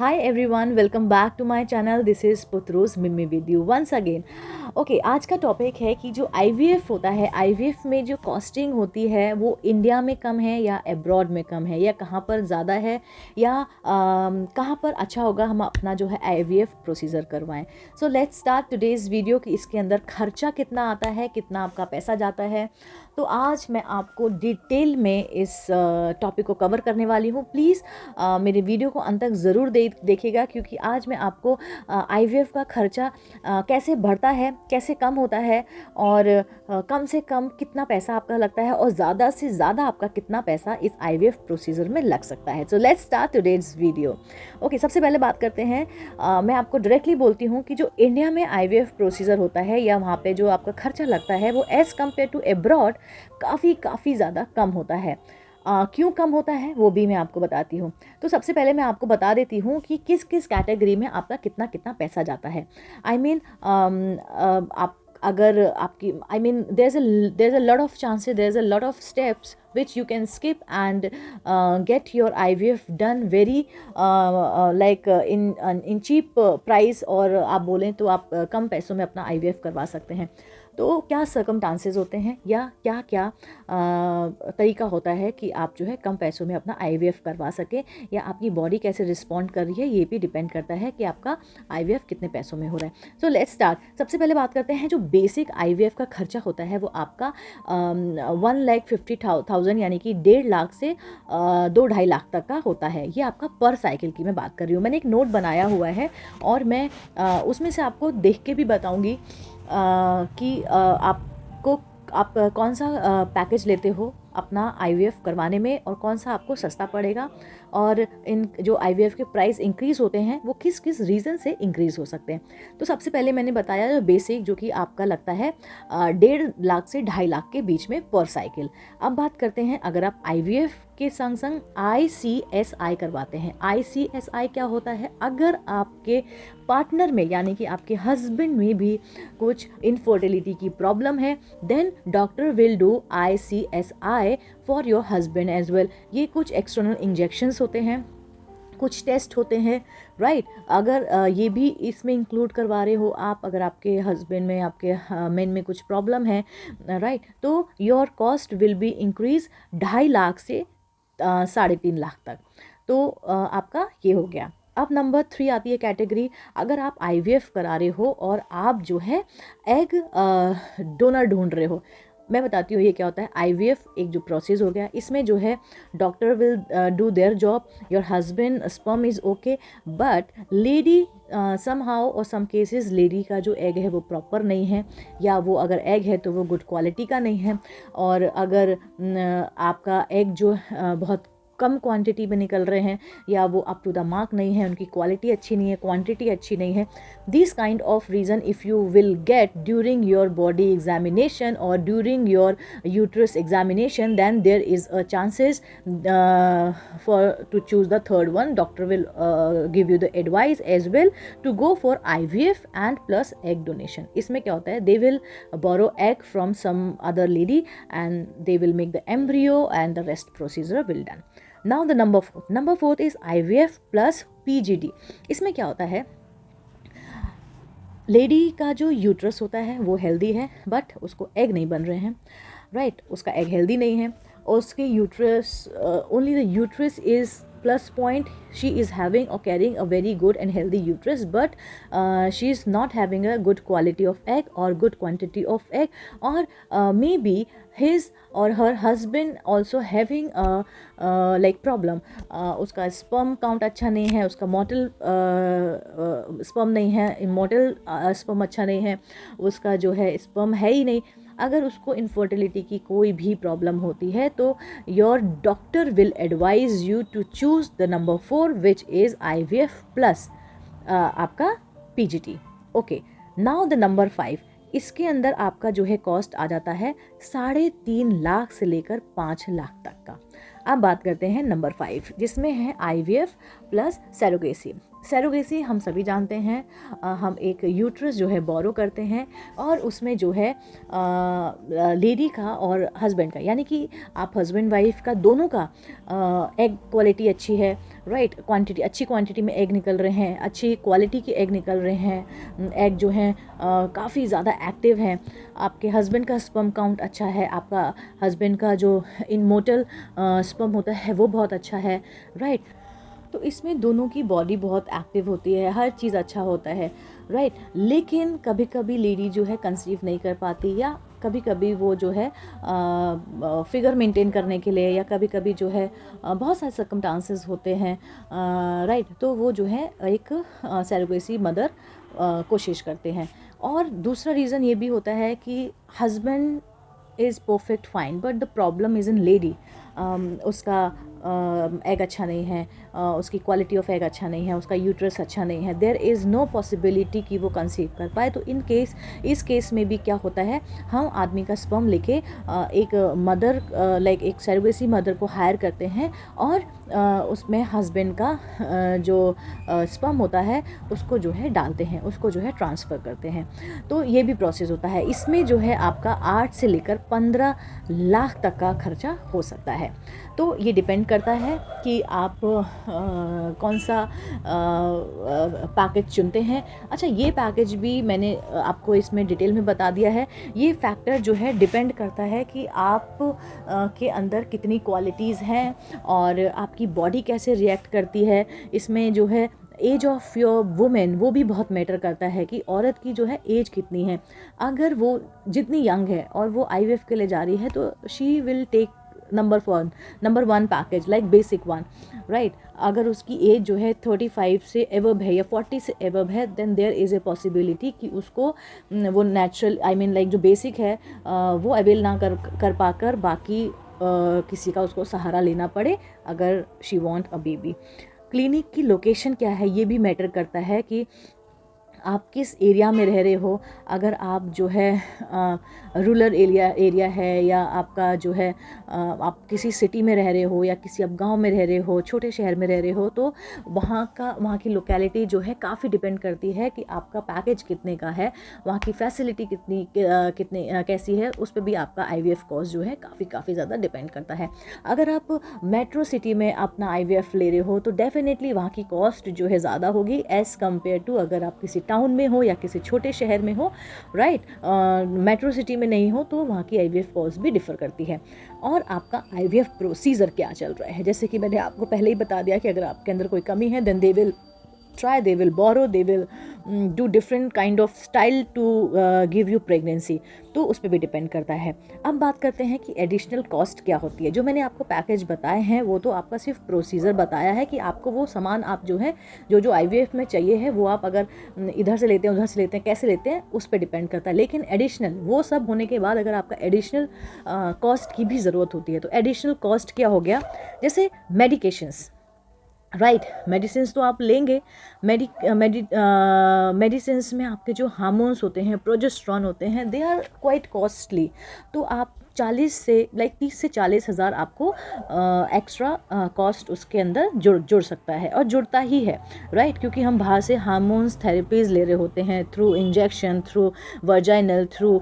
Hi everyone, welcome back to my channel. This is Putrus Mimmi with you once again. Okay आज का topic है कि जो IVF होता है, आईवीएफ में जो कॉस्टिंग होती है वो इंडिया में कम है या अब्रॉड में कम है, या कहाँ पर ज़्यादा है, या कहाँ पर अच्छा होगा हम अपना जो है आईवीएफ प्रोसीजर करवाएं. So let's start today's video कि इसके अंदर खर्चा कितना आता है, कितना आपका पैसा जाता है. तो आज मैं आपको डिटेल में इस टॉपिक को कवर करने वाली हूँ. प्लीज़ मेरे वीडियो को अंत तक ज़रूर देखिएगा, क्योंकि आज मैं आपको आईवीएफ का खर्चा कैसे बढ़ता है, कैसे कम होता है, और कम से कम कितना पैसा आपका लगता है, और ज़्यादा से ज़्यादा आपका कितना पैसा इस आईवीएफ प्रोसीजर में लग सकता है. So let's start today's video. Okay, सबसे पहले बात करते हैं. मैं आपको डायरेक्टली बोलती हूँ कि जो इंडिया में आईवीएफ प्रोसीजर होता है या वहाँ पे जो आपका खर्चा लगता है वो एज़ कम्पेयर टू एब्रॉड काफ़ी ज़्यादा कम होता है. क्यों कम होता है वो भी मैं आपको बताती हूँ. तो सबसे पहले मैं आपको बता देती हूँ कि किस किस कैटेगरी में आपका कितना कितना पैसा जाता है. आई मीन आप अगर आपकी there is a lot of chances, there is a lot of steps which you can skip and get your IVF done very in cheap price, और आप बोलें तो आप कम पैसों में अपना IVF करवा सकते हैं. तो क्या सर्कमस्टांसेस होते हैं या क्या क्या तरीका होता है कि आप जो है कम पैसों में अपना IVF करवा सकें, या आपकी बॉडी कैसे रिस्पॉन्ड कर रही है, ये भी डिपेंड करता है कि आपका IVF कितने पैसों में हो रहा है. So let's start. सबसे पहले बात करते हैं जो बेसिक IVF का खर्चा होता है वो आपका 1,50,000 यानी कि 1.5 लाख से 2-2.5 लाख तक का होता है. ये आपका पर साइकिल की मैं बात कर रही हूँ. मैंने एक नोट बनाया हुआ है और मैं उसमें से आपको देख के भी बताऊँगी कि आप कौन सा पैकेज लेते हो अपना आईवीएफ करवाने में, और कौन सा आपको सस्ता पड़ेगा, और इन जो आईवीएफ के प्राइस इंक्रीज़ होते हैं वो किस किस रीज़न से इंक्रीज़ हो सकते हैं. तो सबसे पहले मैंने बताया जो बेसिक, जो कि आपका लगता है 1.5 लाख से 2.5 लाख के बीच में पर साइकिल. अब बात करते हैं अगर आप आईवीएफ के संग संग ICSI करवाते हैं. ICSI क्या होता है? अगर आपके पार्टनर में यानी कि आपके हस्बैंड में भी कुछ इनफर्टिलिटी की प्रॉब्लम है, then doctor will do ICSI for your husband as well. ये कुछ एक्सटर्नल इंजेक्शंस होते हैं, कुछ टेस्ट होते हैं, राइट. अगर ये भी इसमें इंक्लूड करवा रहे हो आप, अगर आपके हस्बैंड में, आपके मेन में कुछ प्रॉब्लम है, राइट, तो your cost will be increase 2.5 lakh से 3.5 लाख तक. तो आपका ये हो गया. अब नंबर 3 आती है कैटेगरी. अगर आप आईवीएफ करा रहे हो और आप जो है एग डोनर ढूंढ रहे हो. मैं बताती हूँ ये क्या होता है. आईवीएफ एक जो प्रोसेस हो गया, इसमें जो है doctor will do their job, your husband sperm is okay, but lady somehow और सम केसेस लेडी का जो एग है वो प्रॉपर नहीं है, या वो अगर एग है तो वो गुड क्वालिटी का नहीं है, और अगर आपका एग जो बहुत कम क्वांटिटी में निकल रहे हैं, या वो अप टू द मार्क नहीं है, उनकी क्वालिटी अच्छी नहीं है, क्वांटिटी अच्छी नहीं है, this kind of reason if you will get during your body examination और during your uterus examination, then there is a chances for to choose the third one. Doctor will give you the advice as well to go for IVF and plus egg donation. इसमें क्या होता है, they will borrow egg from some other lady and they will make the embryo and the rest procedure will done. Now the number 4 is IVF plus PGD. इसमें क्या होता है, lady का जो यूट्रस होता है वो हेल्दी है, बट उसको एग नहीं बन रहे हैं, राइट. उसका एग हेल्दी नहीं है, और उसके uterus only the uterus is plus point. She is having or carrying a very good and healthy uterus, but she is not having a good quality of egg or good quantity of egg, or maybe his or her husband also having a like problem. उसका sperm count अच्छा नहीं है, उसका motile sperm नहीं है, immotile sperm अच्छा नहीं है, उसका जो है sperm है ही नहीं. अगर उसको इनफर्टिलिटी की कोई भी प्रॉब्लम होती है तो your doctor will advise you to choose the number 4 which is IVF plus आपका PGT. Okay, now the number 5. इसके अंदर आपका जो है कॉस्ट आ जाता है 3.5 लाख से लेकर 5 लाख तक का. अब बात करते हैं नंबर 5, जिसमें है IVF प्लस सैरोगेसी. सैरोगेसी हम सभी जानते हैं, हम एक यूट्रस जो है बोरो करते हैं, और उसमें जो है लेडी का और हस्बैंड का, यानी कि आप हस्बैंड वाइफ का दोनों का एग क्वालिटी अच्छी है, राइट, क्वांटिटी, अच्छी क्वांटिटी में एग निकल रहे हैं, अच्छी क्वालिटी के एग निकल रहे हैं, एग जो हैं काफ़ी ज़्यादा एक्टिव हैं, आपके हस्बैंड का स्पर्म काउंट अच्छा है, आपका हस्बैंड का जो इनमोर्टल स्पर्म होता है वो बहुत अच्छा है, राइट। तो इसमें दोनों की बॉडी बहुत एक्टिव होती है, हर चीज़ अच्छा होता है, राइट। लेकिन कभी कभी लेडी जो है कंसीव नहीं कर पाती, या कभी कभी वो जो है फिगर मेंटेन करने के लिए, या कभी कभी जो है बहुत सारे सर्कमस्टांसेस होते हैं, राइट, तो वो जो है एक सरोगेसी मदर कोशिश करते हैं। और दूसरा रीज़न ये भी होता है कि husband is perfect fine but the problem is in lady, उसका एग अच्छा नहीं है, उसकी क्वालिटी ऑफ एग अच्छा नहीं है, उसका यूट्रस अच्छा नहीं है, देयर इज़ नो पॉसिबिलिटी कि वो कंसीव कर पाए। तो इस केस में भी क्या होता है, हम आदमी का स्पर्म लेके एक मदर लाइक एक सरोगेसी मदर को हायर करते हैं, और उसमें हस्बैंड का जो स्पर्म होता है उसको जो है डालते हैं, उसको जो है ट्रांसफ़र करते हैं। तो ये भी प्रोसेस होता है। इसमें जो है आपका 8 से लेकर 15 लाख तक का खर्चा हो सकता है। तो ये डिपेंड करता है कि आप कौन सा पैकेज चुनते हैं। अच्छा, ये पैकेज भी मैंने आपको इसमें डिटेल में बता दिया है। ये फैक्टर जो है डिपेंड करता है कि आप के अंदर कितनी क्वालिटीज़ हैं और आपकी बॉडी कैसे रिएक्ट करती है। इसमें जो है एज ऑफ योर वुमेन वो भी बहुत मैटर करता है कि औरत की जो है एज कितनी है। अगर वो जितनी यंग है और वो आईवीएफ के लिए जा रही है तो she will take number one package like basic one, right. अगर उसकी एज जो है 35 से एबव है या 40 से एबव है, then there is a possibility कि उसको वो नेचुरल आई मीन लाइक जो बेसिक है वो अवेल ना कर पाकर बाकी किसी का उसको सहारा लेना पड़े अगर she want a baby. Clinic की लोकेशन क्या है ये भी मैटर करता है कि आप किस एरिया में रह रहे हो। अगर आप जो है रूरल एरिया है, या आपका जो है आप किसी सिटी में रह रहे हो, या किसी आप गांव में रह रहे हो, छोटे शहर में रह रहे हो, तो वहाँ की लोकेलिटी जो है काफ़ी डिपेंड करती है कि आपका पैकेज कितने का है, वहाँ की फैसिलिटी कितनी कैसी है, उस पर भी आपका आईवीएफ कॉस्ट जो है काफ़ी ज़्यादा डिपेंड करता है। अगर आप मेट्रो सिटी में अपना आईवीएफ ले रहे हो तो डेफिनेटली वहाँ की कॉस्ट जो है ज़्यादा होगी एज़ कम्पेयर टू अगर आप किसी टाउन में हो या किसी छोटे शहर में हो, राइट। मेट्रो सिटी में नहीं हो तो वहाँ की आईवीएफ कॉस्ट भी डिफ़र करती है। और आपका आईवीएफ प्रोसीजर क्या चल रहा है, जैसे कि मैंने आपको पहले ही बता दिया कि अगर आपके अंदर कोई कमी है then they will try, they will borrow, they will do different kind of style to give you pregnancy। तो उस पर भी डिपेंड करता है। अब बात करते हैं कि एडिशनल कॉस्ट क्या होती है। जो मैंने आपको पैकेज बताए हैं वो तो आपका सिर्फ प्रोसीजर बताया है कि आपको वो सामान आप जो है जो आईवीएफ में चाहिए है वो आप अगर इधर से लेते हैं उधर से लेते हैं कैसे लेते हैं उस पर डिपेंड करता है। लेकिन एडिशनल वो सब होने के बाद अगर आपका एडिशनल कॉस्ट की भी ज़रूरत होती है तो एडिशनल कॉस्ट क्या हो गया, जैसे मेडिकेशंस, राइट। मेडिसिन्स तो आप लेंगे, मेडिसिन्स में आपके जो हार्मोन्स होते हैं, प्रोजेस्टेरॉन होते हैं, दे आर क्वाइट कॉस्टली। तो आप 30 से 40 हज़ार आपको एक्स्ट्रा कॉस्ट उसके अंदर जुड़ सकता है और जुड़ता ही है, राइट। क्योंकि हम बाहर से हार्मोन्स थेरेपीज़ ले रहे होते हैं through injection, through vaginal, through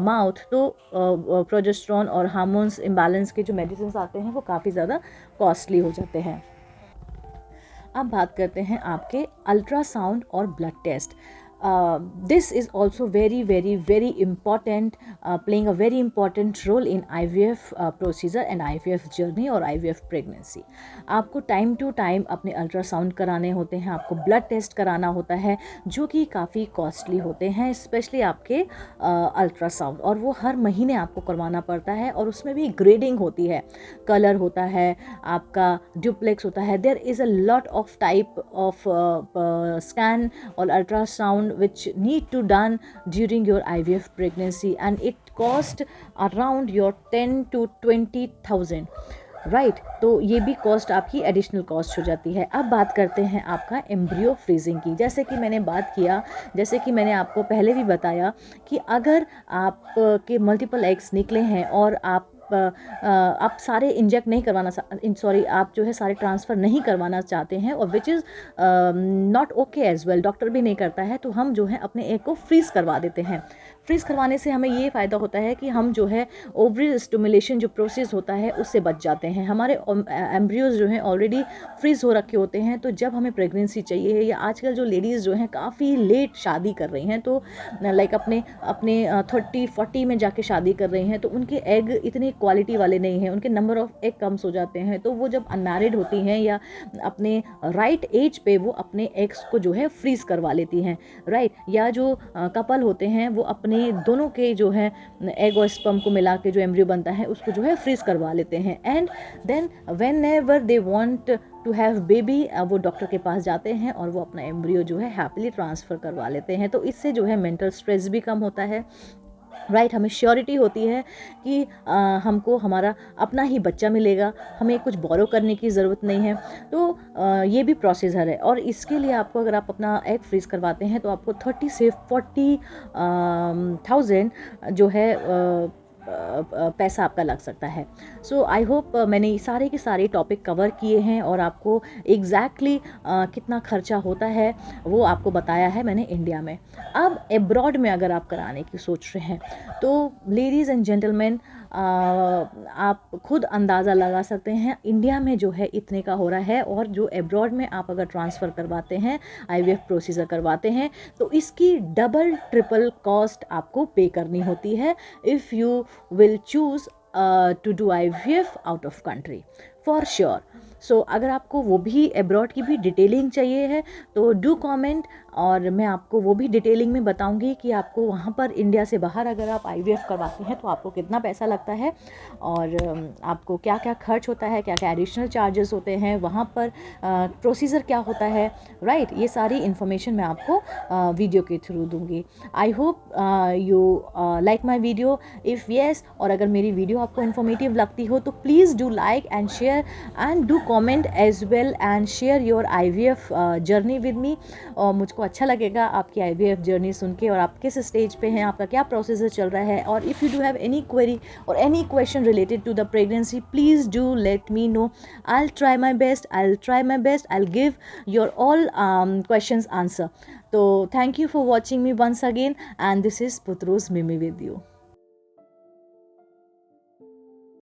mouth. तो प्रोजेस्टेरॉन और हार्मोन्स इम्बैलेंस के जो मेडिसिन आते हैं वो काफ़ी ज़्यादा कॉस्टली हो जाते हैं। अब बात करते हैं आपके अल्ट्रासाउंड और blood test. This is also very important, playing a very important role in IVF procedure and IVF journey और IVF pregnancy। आपको टाइम टू टाइम अपने अल्ट्रासाउंड कराने होते हैं, आपको ब्लड टेस्ट कराना होता है जो कि काफ़ी कॉस्टली होते हैं, स्पेशली आपके अल्ट्रासाउंड, और वो हर महीने आपको करवाना पड़ता है। और उसमें भी ग्रेडिंग होती है, कलर होता है, आपका ड्यूप्लेक्स होता है, there is a lot of type of scan और ultrasound which need to done during your IVF pregnancy and it cost around your 10 to 20,000, right. तो ये भी कॉस्ट आपकी एडिशनल कॉस्ट हो जाती है। अब बात करते हैं आपका एम्ब्रियो फ्रीजिंग की। जैसे कि मैंने आपको पहले भी बताया कि अगर आप के मल्टीपल एग्स निकले हैं और आप सारे इंजेक्ट नहीं करवाना आप जो है सारे ट्रांसफ़र नहीं करवाना चाहते हैं, और which is not okay as well, doctor भी नहीं करता है, तो हम जो है अपने एग को फ्रीज़ करवा देते हैं। फ्रीज़ करवाने से हमें ये फ़ायदा होता है कि हम जो है ओवरी स्टिमुलेशन जो प्रोसेस होता है उससे बच जाते हैं। हमारे एम्ब्रियोज़ जो हैं ऑलरेडी फ्रीज़ हो रखे होते हैं, तो जब हमें प्रेगनेंसी चाहिए, या आजकल जो लेडीज़ जो हैं काफ़ी लेट शादी कर रही हैं, तो लाइक अपने अपने 30-40 में जाके शादी कर रही हैं, तो उनके एग इतने क्वालिटी वाले नहीं हैं, उनके नंबर ऑफ़ एग कम्स हो जाते हैं। तो वो जब अनमैरिड होती हैं या अपने राइट एज पे वो अपने एग्स को जो है फ्रीज़ करवा लेती हैं, राइट। या जो कपल होते हैं वो अपने दोनों के जो है एग और स्पर्म को मिला के जो एम्ब्रियो बनता है उसको जो है फ्रीज़ करवा लेते हैं। And then whenever they want to have baby, वो डॉक्टर के पास जाते हैं और वो अपना एम्ब्रियो जो है हैप्पीली ट्रांसफ़र करवा लेते हैं। तो इससे जो है मेंटल स्ट्रेस भी कम होता है, राइट। हमें श्योरिटी होती है कि हमको हमारा अपना ही बच्चा मिलेगा, हमें कुछ बोरो करने की ज़रूरत नहीं है। तो ये भी प्रोसीजर है, और इसके लिए आपको, अगर आप अपना एग फ्रीज़ करवाते हैं, तो आपको 30 से 40,000 जो है पैसा आपका लग सकता है। सो आई होप मैंने सारे के सारे टॉपिक कवर किए हैं और आपको एग्जैक्टली कितना खर्चा होता है वो आपको बताया है मैंने इंडिया में। अब एब्रॉड में अगर आप कराने की सोच रहे हैं, तो लेडीज़ एंड जेंटलमैन, आप खुद अंदाज़ा लगा सकते हैं इंडिया में जो है इतने का हो रहा है, और जो एब्रॉड में आप अगर ट्रांसफ़र करवाते हैं, आईवीएफ प्रोसीजर करवाते हैं, तो इसकी डबल ट्रिपल कॉस्ट आपको पे करनी होती है if you will choose to do IVF out of country for sure. सो अगर आपको वो भी एब्रॉड की भी डिटेलिंग चाहिए है तो डू कमेंट, और मैं आपको वो भी डिटेलिंग में बताऊंगी कि आपको वहाँ पर इंडिया से बाहर अगर आप आईवीएफ करवाते हैं तो आपको कितना पैसा लगता है, और आपको क्या क्या खर्च होता है, क्या क्या एडिशनल चार्जेस होते हैं, वहाँ पर प्रोसीजर क्या होता है, राइट। ये सारी इन्फॉर्मेशन मैं आपको वीडियो के थ्रू दूंगी। I hope you like my video. If yes, और अगर मेरी वीडियो आपको इन्फॉर्मेटिव लगती हो तो please do like and share and do comment as well and share your IVF journey with me. और मुझको अच्छा लगेगा आपकी आईवीएफ जर्नी सुन के, और आप किस स्टेज पे हैं, आपका क्या प्रोसीजर चल रहा है, और if you do have any query और any question related to the pregnancy, please do let me know. I'll try my best, I'll give your all questions answer. So thank you for watching me once again, and this is Putrus Mimi with you.